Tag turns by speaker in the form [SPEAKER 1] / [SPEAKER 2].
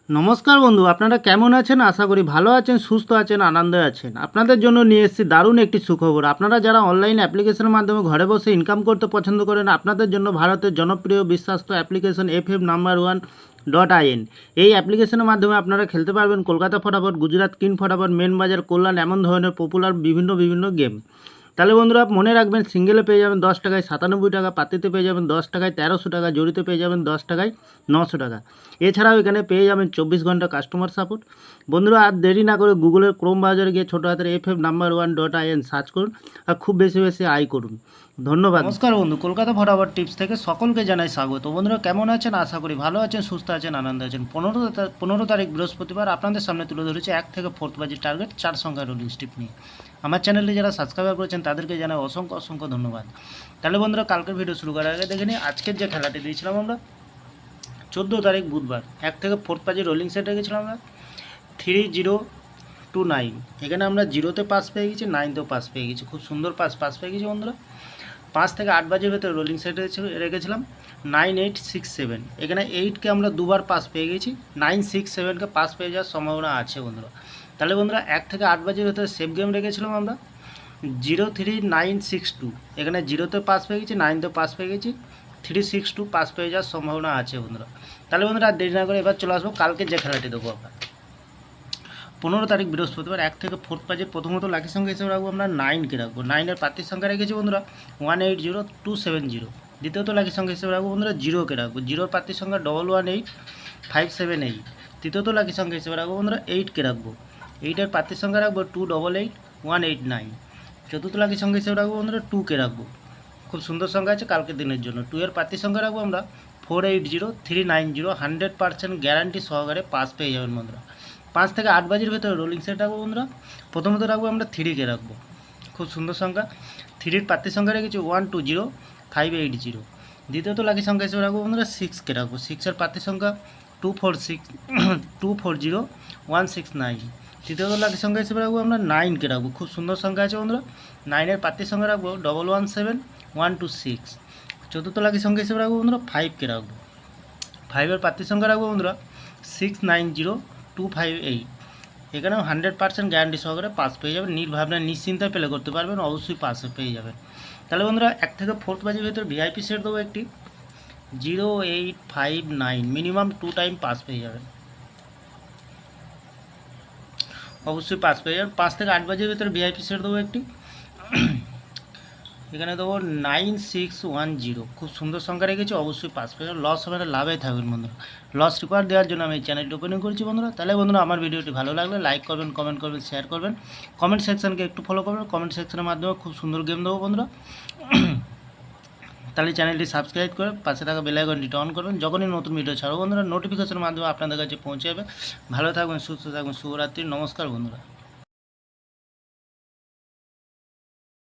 [SPEAKER 1] নমস্কার বন্ধু, আপনারা কেমন আছেন? আশা করি ভালো আছেন, সুস্থ আছেন, আনন্দে আছেন। আপনাদের জন্য নিয়ে এসেছি দারুণ একটি সুখবর। আপনারা যারা অনলাইন অ্যাপ্লিকেশনের মাধ্যমে ঘরে বসে ইনকাম করতে পছন্দ করেন, আপনাদের জন্য ভারতের জনপ্রিয় বিশ্বস্ত অ্যাপ্লিকেশন FF No.1.in। এই অ্যাপ্লিকেশনের মাধ্যমে আপনারা খেলতে পারবেন কলকাতা ফটাফট, গুজরাট কিং ফটাফট, মেন বাজার, কল্যাণ, এমন ধরনের পপুলার বিভিন্ন গেম। তাহলে বন্ধুরা মনে রাখবেন, সিঙ্গেলে পেয়ে যাবেন 10 টাকায় 97 টাকা, পাতিতে পেয়ে যাবেন 10 টাকায় 1300 টাকা, জড়িতে পেয়ে যাবেন 10 টাকায় 900 টাকা। এছাড়াও এখানে পেয়ে যাবেন 24 ঘন্টা কাস্টমার সাপোর্ট। বন্ধুরা আর দেরি না করে গুগলের ক্রোম ব্রাউজারে গিয়ে ছোটো হাতের FF No.1.in সার্চ করুন আর খুব বেশি আয় করুন। ধন্যবাদ। নমস্কার বন্ধু, কলকাতা ফটাফট টিপস থেকে সকলকে জানাই স্বাগত। বন্ধুরা কেমন আছেন? আশা করি ভালো আছেন, সুস্থ আছেন, আনন্দে আছেন। 15 তারিখ বৃহস্পতিবার আপনাদের সামনে তুলে ধরেছে 1 থেকে 4 বাজির টার্গেট 4 সংখ্যার রোলিং স্টিপ নিয়ে। আমার চ্যানেলে যারা সাবস্ক্রাইব করেছেন তাদেরকে জানাই অসংখ্য ধন্যবাদ। তাহলে বন্ধুরা কালকের ভিডিও শুরু করার আগে দেখে নিই আজকের যে খেলাটি দিয়েছিলাম আমরা 14 তারিখ বুধবার 1 থেকে 4 বাজির রোলিং সেট রেখেছিলাম আমরা 3029। এখানে আমরা 0তে পাস পেয়ে গেছি, 9তেও পাস পেয়ে গেছি, খুব সুন্দর পাস পেয়ে গেছি বন্ধুরা। 5 থেকে 8 বাজির ভেতরে রোলিং সেট রেখেছিলাম 9867। এখানে 8কে আমরা দুবার পাস পেয়ে গেছি, 967কে পাস পেয়ে যাওয়ার সম্ভাবনা আছে বন্ধুরা। তাহলে বন্ধুরা 1 থেকে 8 বাজির ভেতরে সেফ গেম রেখেছিলাম আমরা 03962। এখানে 0তে পাস পেয়ে গেছি, 9তেও পাস পেয়ে গেছি, 362 পাস পেয়ে যাওয়ার সম্ভাবনা আছে বন্ধুরা। তাহলে বন্ধুরা আর দেরি না করে এবার চলে আসবো কালকে যে খেলাটি দেবো আমরা 15 তারিখ বৃহস্পতিবার 1 থেকে 4 বাজে। প্রথমত লাকি সংখ্যা হিসেবে রাখবো আমরা 9কে রাখবো। 9-এর প্রার্থীর সংখ্যা রেখেছি বন্ধুরা 180270। দ্বিতীয়ত লাকি সংখ্যা হিসেবে রাখবো বন্ধুরা 0কে রাখবো। 0-এর প্রার্থীর সংখ্যা 118578। তৃতীয়ত লাকি সংখ্যা হিসেবে রাখবো বন্ধুরা 8কে রাখবো। 8-এর প্রার্থীর সংখ্যা রাখবো 288189। চতুর্থ লাকি সংখ্যা হিসেবে রাখবো বন্ধুরা 2কে রাখবো। খুব সুন্দর সংখ্যা আছে কালকের দিনের জন্য। 2-এর প্রার্থীর সংখ্যা রাখবো আমরা 480390। 100% গ্যারান্টি সহকারে পাস পেয়ে যাবেন বন্ধুরা। 5 থেকে 8 বাজির ভেতরে রোলিং সেট রাখবো বন্ধুরা। প্রথমত রাখবো আমরা 3কে রাখবো, খুব সুন্দর সংখ্যা। 3-এর প্রার্থীর সংখ্যা রেখেছি 120580। দ্বিতীয়ত লাকি সংখ্যা হিসেবে রাখবো বন্ধুরা 6কে রাখবো। 6-এর প্রার্থীর সংখ্যা 240169। তৃতীয়ত লাকি সংখ্যা হিসেবে রাখবো আমরা 9কে রাখবো, খুব সুন্দর সংখ্যা আছে বন্ধুরা। 9-এর প্রার্থীর সংখ্যা রাখবো 117126। চতুর্থ লাকি সংখ্যা হিসেবে রাখবো বন্ধুরা 5কে রাখবো। 5-এর প্রার্থীর সংখ্যা রাখবো বন্ধুরা 690258। এখানেও 100% গ্যারান্টি সহকারে পাস পেয়ে যাবেন, নির্ভাবনায় নিশ্চিন্তায় প্লে করতে পারবেন, অবশ্যই পাসে পেয়ে যাবেন। তাহলে বন্ধুরা 1 থেকে 4 বাজির ভেতরে ভিআইপি সেট দেবো একটি 0859। মিনিমাম 2 টাইম পাস পেয়ে যাবেন, অবশ্যই পাস পেয়ে যাবেন। 5 থেকে 8 বাজির ভেতরে ভিআইপি সেট দেবো একটি, এখানে দেবো 9610। খুব সুন্দর সংখ্যা রেখেছি, অবশ্যই পাস পেয়ে যাবেন। লস হবে না, লাভে থাকবেন বন্ধুরা। লস রিকোয়ার দেওয়ার জন্য আমি এই চ্যানেলটি ওপেনিং করেছি বন্ধুরা। তাহলে বন্ধুরা আমার ভিডিওটি ভালো লাগলে লাইক করবেন, কমেন্ট করবেন, শেয়ার করবেন, কমেন্ট সেকশনকে একটু ফলো করবেন। কমেন্ট সেকশনের মাধ্যমে খুব সুন্দর গেম দেবো বন্ধুরা। তাহলে চ্যানেলটি সাবস্ক্রাইব করে পাশে থাকা বেল আইকনটি অন করবেন। যখনই নতুন ভিডিও ছাড়ো বন্ধুরা নোটিফিকেশনের মাধ্যমে আপনাদের কাছে পৌঁছে যাবে। ভালো থাকবেন, সুস্থ থাকবেন, শুভরাত্রি, নমস্কার বন্ধুরা।